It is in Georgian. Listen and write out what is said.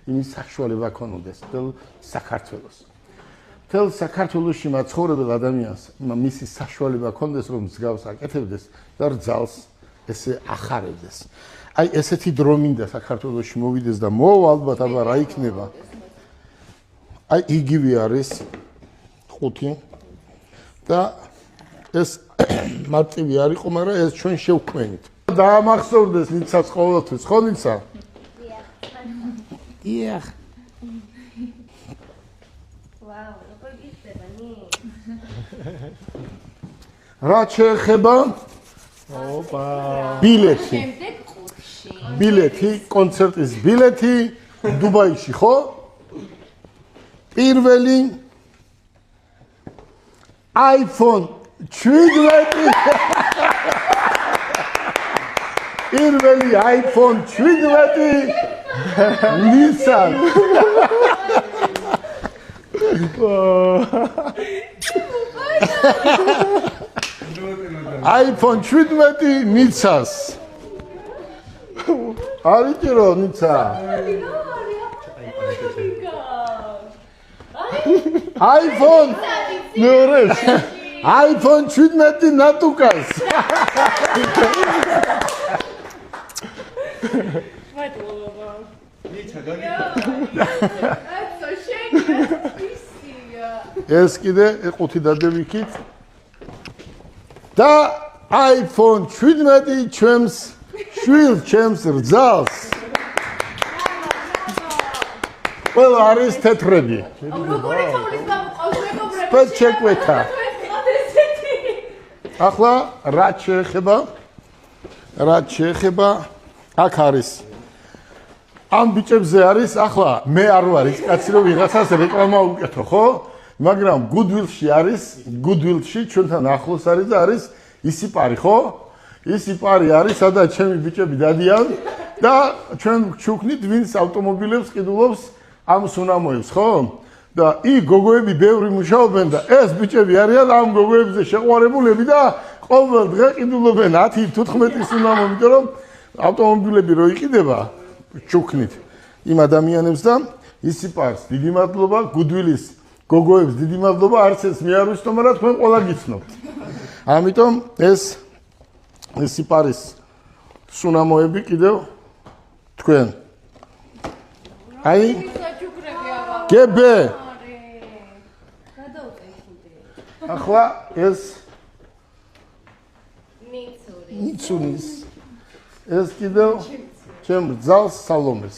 იმის საშუალება ქონოდეს თელ საქართველოს. თელ საქართველოში მაცხოვრებელ ადამიანს მისი საშუალება ქონდეს რომ მსგავს აკეთებდეს და რძალს ესე ახარებდეს. აი ესეთი დრო მინდა საქართველოში მოვიდეს და მოვა ალბათ აბა რა იქნება. აი იგივე არის 5 და ეს მარტივი არ იყო, მაგრამ ეს ჩვენ შევქმნით. დაამახსოვრდეს ნიცას ყოველთვის, ხო ნიცა? დიახ. ვაუ, როგორ გიხდება ნი? რა შეეხება? ოპა. ბილეთი. შემდეგ ყურში. ბილეთი, კონცერტის ბილეთი დუბაიში, ხო? პირველი iPhone 17 პირველი iPhone 17 Nissan iPhone 17 Nitsas არიჭირო ნიცა iPhone ნორეს iPhone 17 ნატუკას მადლობა. ნიცა გაგი. ასე შეგიძლია. ეს კიდე 5 დადევიქით და iPhone 17 ჩემს შვილს ჩემს რძალს ყველა არის თეთრები როგორ ეხმის გამოყავს მეგობრები? სპეც შეკვეთა ახლა რა შეეხება აქ არის ამ ბიჭებზე არის ახლა მე არ ვარ ის კაცი რომ ვიღაცას რეკლამა უკეთო ხო მაგრამ Goodwill-ში არის Goodwill-ში ჩვენთან ახლოს არის და არის ისიპარი ხო ისიპარი არის სადაც ჩემი ბიჭები დადიან და ჩვენ ჩუქნით ვინც ავტომობილებს ყიდულობს ამ სუნამოებს ხო და გოგოები ბევრი მუშაობენ და ეს ბიჭები არიან ამ გოგოებზე შეყვარებულები და ყოველ დღე ყიდულობენ 10-15 სუნამო იმიტომ რომ ავტომობილები რო იყიდება ჩუქნით იმ ადამიანებს და ისიპარს დიდი მადლობა Goodwill-ის გოგოებს დიდი მადლობა არც ეს მე არ ვისწო მაგრამ თქვენ ყველა გიცნობთ ამიტომ ეს ისიპარის სუნამოები კიდევ თქვენ აი გებე ახლა ეს ნიცუნის ეს კიდევ ჩემ რძალს სალომეს